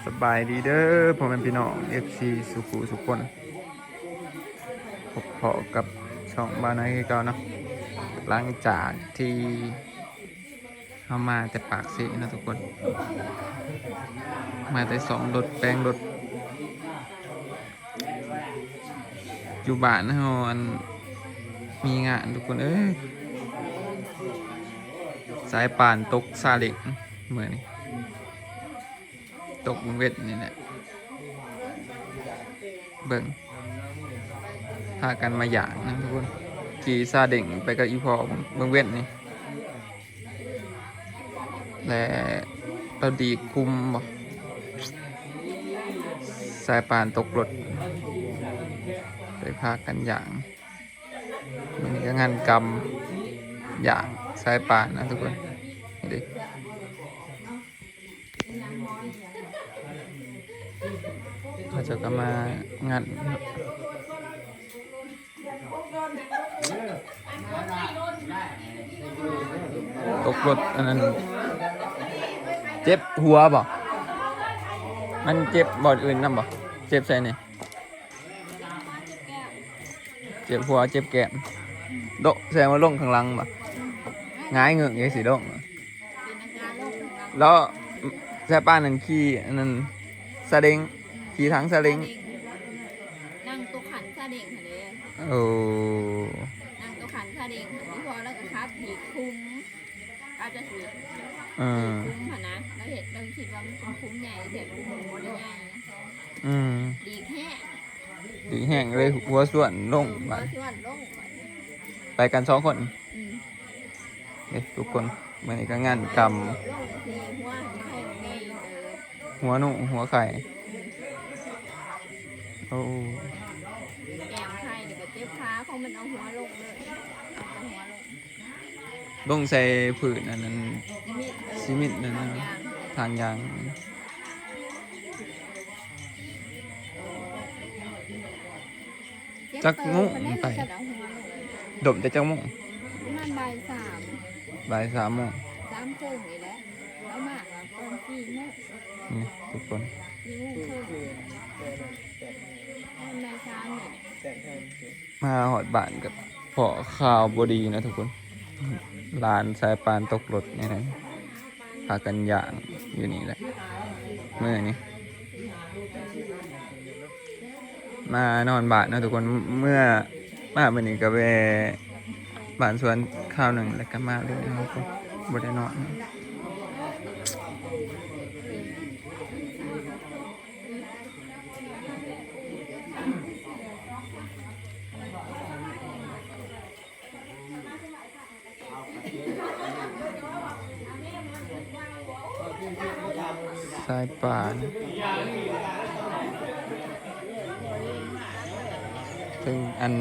สบายดีเด้อพ่อแม่พี่น้อง FC สุขุสุขคนพบพอกับช่องบ้านนายคือเก่าเนาะหลังจากที่เข้ามาแต่ปากสีนะทุกคน มาแต่สองรถแปลงรถอยู่บ้านเฮาอันมีงานทุกคนเอ้ยสายป่านตกซาเล็กเหมือนนี่ตกเวทนี่แหละเบิ่งพากันมาอย่างนะทุกคนขี่ซาเด่งไปกับอีพอเบิ่งเวทนี่และเราดีคุมบ่สายป่านตกรถไปพากันอย่างมันก็งานกรรมอย่างสายป่านนะทุกคนนี่ดิเขาจะก็มางานตกรถอันนั้นเจ็บหัวบ่มันเจ็บบอดอื่นนำบ่เจ็บใส่นี่เจ็บหัวเจ็บแก้มโดะแสดงว่าลงข้างหลังบ่ง่ายเงือกอย่างสิโดะแล้วแซ่ป้านั่นขี่อันนั้นซาเล้งขี่ทั้งซาเล้งนั่งตัวขันซาเด็งค่ะเลยโอ้นั่งตัวขันซาเด็งค่ะพอแล้วก็ครับผีคุ้มอาจจะถือคุ้มค่ะนะแล้วเห็นเราคิดว่ามันเป็นคุ้มใหญ่เด็กคุ้มโมได้ใหญ่ดีแค่ดีแห้งเลยหัวส่วนลงไปไปกัน2 คนนี่ทุกคนเมื่อนี้ก็งานกรรมหัวหนูหัวไข่โอ้แกมไข่เดี๋ยวก็เจ็บขาของมันเอาหัวลงเลยเอาหัวลงใส่ผืนอันนั้นซีมิดนั่นทางยางจักมุ้งไปดมแต่จักมุ้งประมาณบ่าย 3 บ่าย 3 โมง 3 ครึ่งนี่แหละแล้วมากตอน4 โมงนี่ทุกคน4 โมงครึ่งในเช้าเนี่ยมาหอดบ้านกับพอข่าวบดีนะทุกคนลานสายปานตกรถนี่นะพากันอย่างอยู่นี่แหละเมื่อนี้มานอนบ้านนะทุกคนเมื่อมาวันนี้ก็ไปบ้านสวนข้าวหนึ่งแล้วก็มาเลยนะครับบ่ได้นอนสายป่านถึงอัน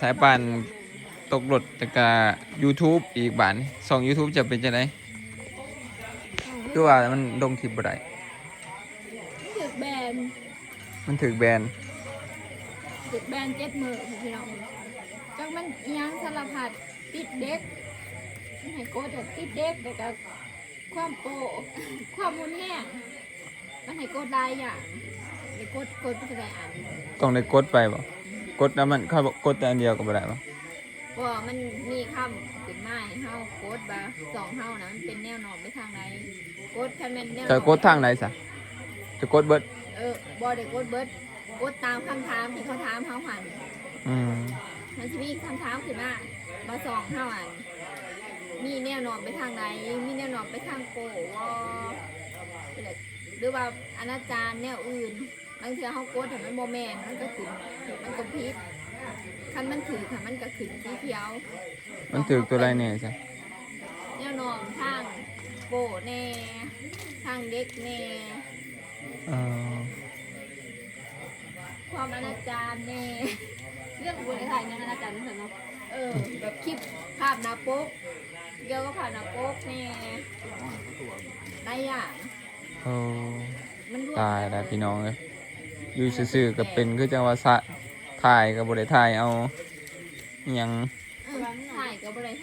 สายป่านตกรถแต่ก็ YouTube อีกบ้านส่อง YouTube จะเป็นจังได๋คือว่ามันลงคลิปบ่ได้ถึกแบนมันถึกแบน7 มื้อพี่น้องจักมันยังสารพัดติดเด็กให้โกดติดเด็กแล้วก็ความโปความมุนแห้งมันให้กดได้อย่างไปกดไปแสดงอันต้องได้กดไปบ่กดแล้วมันเข้ากดแต่อันเดียวก็บ่ได้บ่มันมีคำขึ้นมาให้เฮากดบ่2เฮานะมันเป็นแนวนอนไปทางไหนกดคันแม่นแนวจะกดทางไหนซะจะกดเบิดบ่ได้กดเบิดกดตามคำถามที่เขาถามเฮาหั่นมันสิมีคำถามขึ้นมาบ่2เฮาอันมีแนวนอนไปทางไหนมีแนวนอนไปทางโกหรือว่าอนาจารแนวอื่นบางเทื่อเฮากดแต่มันบ่แม่นมันก็ขึ้นมันก็ผิดคันมันถือค่ะมันก็ขึ้นสีเขียวมันถือตัวอะไรเนี่ยจ้ะแนวนอนทางโปแน่ทางเด็กแน่ความอนาจารแน่เรื่องบุญถ่ายยังอนาจารนั่นเนาะแบบคลิปภาพหน้าปกเกี่ยวกับภาพหน้าปกแน่ได้อย่างตายได้พี่น้องเลยอยู่ซื่อๆก็เป็นคือจังว่าสะถ่ายกับบริถ่ายเอาอย่าง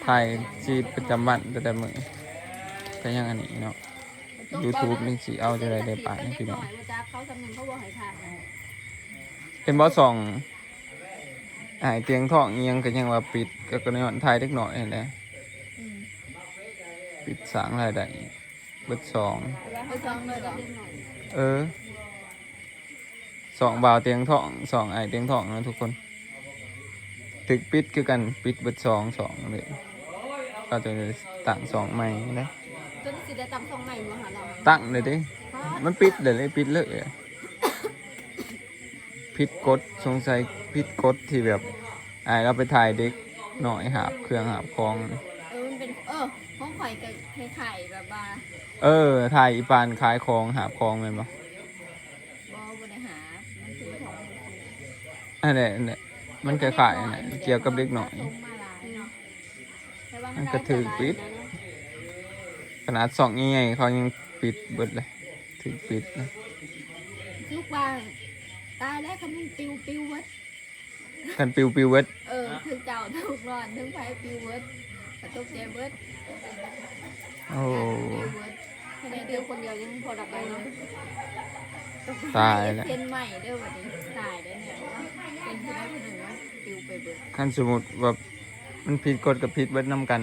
ถ่ายชีวิตประจำวันแต่มือก็ยังอันนี้เนาะ YouTube นี่สิเอาจะได้ปานนะพี่น้อง จ้าเขาสำนึกเขาบอกให้ถ่าย เป็นบ่ส่องหายเตียงท้องอิหยังก็ยังว่าปิดก็ย้อนทายเล็กน้อยนั่นแหละ อืม ปิดสร้างรายได้เบิดสอง เขาซ้อมเลยเหรอ เออสองบ่าวเตียงท้องสองไอเตียงท้องนะทุกคนถึกปิดคือกันปิดเบิดสองเลยก็จะตั้งสองใหม่นะ จนสิได้ตำทรงใหม่มาหาเรา ตั้งเลยดิมันปิดเลยปิดเลยผิดกฎสงสัยผิดกฎที่แบบไอเราไปถ่ายเด็กหน่อยหาบเครื่องหาบของ มันเป็นห้องข่อยกับไข่แบบว่า ถ่ายอีปานขายของหาบของแม่นบ่ บ่ได้หามันคือของ อันนี้มันคล้ายๆอันนั้นเกี่ยวกับเด็กหน่อย มันก็ถือปิด ขนาดส่องใหญ่ๆเขายังปิดเบิดเลยถึงปิดนะ ลูกวางตายแล้วคำนึงปิวเวิร์ด กันปิวเวิร์ด ถึงเจ้าทุกนอนถึงไฟปิวเวิร์ดกระตุกเจเวิร์ด โอ้ แค่เดียวคนเดียวยังพอดับไปเนาะ ตายแล้ว เส้นใหม่เด้อวันนี้ตายได้เนี่ยเป็นผู้ได้คนหนึ่งว่าปิวไปเบิร์ด คันสมมุติว่ามันผิดกฎกับผิดเบิดนำกัน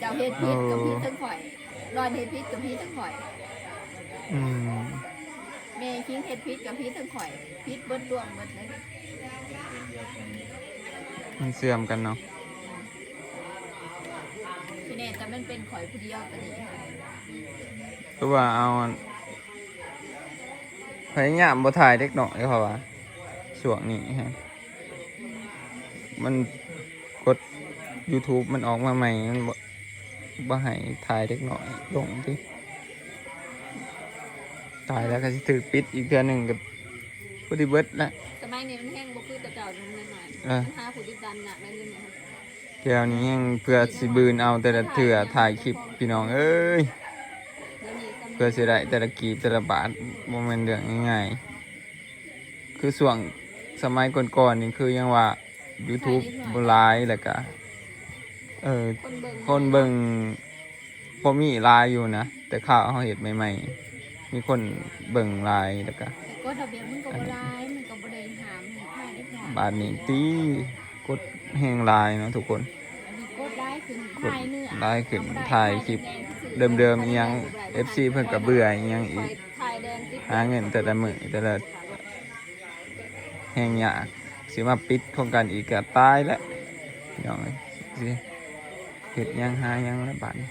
เจ้าเฮ็ดพิษกับพิษทั้งข่อยรอนเฮ็ดพิษกับพิษทั้งข่อย อืม แม่คิงเฮ็ดพิษกับพิษทั้งข่อยพิษเบิดดวงเบิดเลย มันเสื่อมกันเนาะ พี่แน่แต่มันเป็นข่อยผู้เดียวตัวนี้ เพราะว่าเอาพยายามบ่ถ่ายเด็กน้อยเพราะว่าช่วงนี้ฮะมันกด YouTube มันออกมาใหม่มันบ่ให้ถ่ายเด็กน้อยลงติตายแล้วก็สิถือปิดอีกเทื่อหนึงก็บ่ได้เบิดละ สมัยนี้มันแห้งบ่คือแต่เจ้าจังนั้นหน่อย เออ หาผู้ติดตามหนักได้เลยเนี่ย แก้วนี้ยังเพื่อสิบืนเอาแต่ละเถื่อถ่ายคลิปพี่น้องเอ้ย เดี๋ยวนี้ก็ เพื่อสิได้แต่ละกีบแต่ละบาทบ่แม่นเรื่องง่ายๆคือช่วงสมัยก่อนๆนี่คือยังว่า YouTube บ่หลายแล้วก็คนเบิ่งพอมีหลายอยู่นะแต่ข่าวเฮาเฮ็ดใหม่ๆมีคนเบิ่งหลายแล้วก็ ก็ทะเบียนมันก็บ่ร้ายมันก็บ่ได้หามให้ได้หน่อย บาทนี้ตีกดแฮงหลายเนาะทุกคน อันนี้กดได้ขึ้นถ่ายเนื้อ ได้ขึ้นถ่ายคลิป เดิมๆอีหยัง FC เพิ่นก็เบื่ออีหยังอีก ถ่ายแดงติด หาเงินแต่ละมื้อแต่ละแฮงยากสิมาปิดโครงการอีกก็ตายแล้วพี่น้องเอ้ยสิเฮ็ดหยังหาหยังแล้วบาดนี้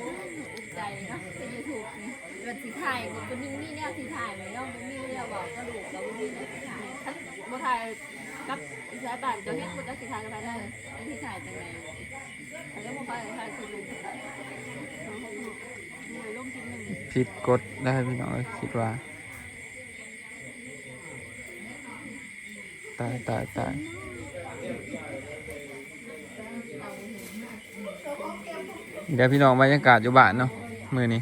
อุ่นใจเนาะใน YouTube นี่มันสิถ่ายก็มีแนวสิถ่ายไว้เนาะบ่มีแนวบอกกระดูกก็บ่มีแนวสิถ่ายถ้าบ่ถ่ายกับสายบ้านเจ้าเฮ็ดบ่ได้สิถ่ายกับไปได้อันที่ถ่ายจังได๋แล้วบ่ค่อยถ่ายคือดูลงคลิปนึง ผิดกฎได้พี่น้องเอ้ยคิดว่าตายเดี๋ยวพี่น้องบรรยากาศอยู่บ้านเนาะมื้อนี้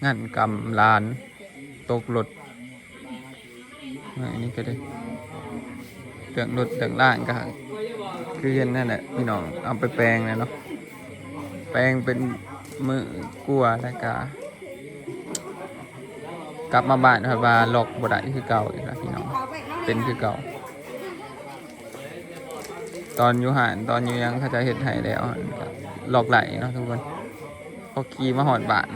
งานกำลานตกรถอันนี้ก็ได้เรื่องรถเรื่องล่างก็คือเห็นนั่นแหละพี่น้องเอาไปแปลงเลยเนาะแปลงเป็นมือกลัวแล้วก็กลับมาบ้านครับว่าล็อกบ่ได้คือเก่าอีกแล้วพี่น้องเป็นคือเก่าตอนอยู่หานตอนอยู่ยังเขาจะเฮ็ดให้แล้วล็อกไหลเนาะทุกคนพอขี่มาหอดบ้าน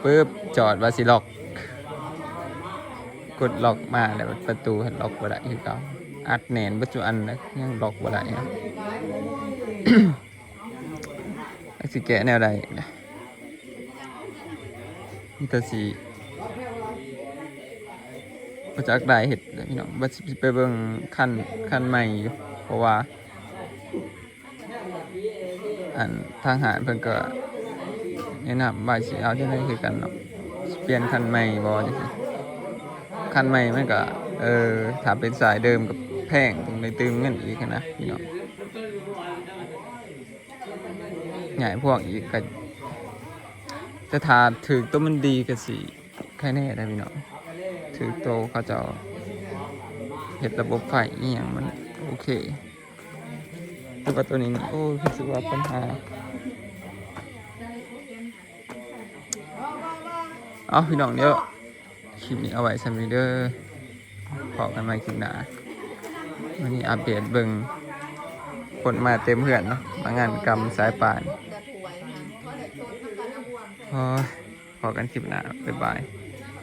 ปึ๊บจอดว่าสิล็อกกดล็อกมาแล้วประตูล็อกบ่ได้คือเก่าอัดแหนนปัจจุบันนะยังล็อกบ่ได้นะ สิแกะแนวใดนะนี่ก็สิมาจากได้เห็ดเลยพี่น้องบัดสิไปเบิ่งคันใหม่อยู่เพราะว่าอันทางหารเพิ่นก็แนะนำว่าสิเอาจังได๋คือกันเนาะสิเปลี่ยนคันใหม่บ่จังซี่คันใหม่มันก็ถ้าเป็นสายเดิมก็แพงต้องได้ตื่มเงินอีกนะพี่น้องใหญ่พวกอีกก็จะทาถือตัวมันดีก็สิใครแน่ได้พี่น้องถือโตวเขาจะเห็ดระบบไฟอีหยังมันโอเค ตัวกับตัวนี้นี่โอ้รู้สึกว่าปัญหาเอาพี่น้องเดี๋ยวคลิปนี้เอาไว้สำหรับเด้อพอกันใหม่คลิปหน้าวันนี้อัปเดตเบิ่งคนมาเต็มเหือนเนาะมางานกรรมสายป่านพอกันคลิปหน้าบ๊ายบาย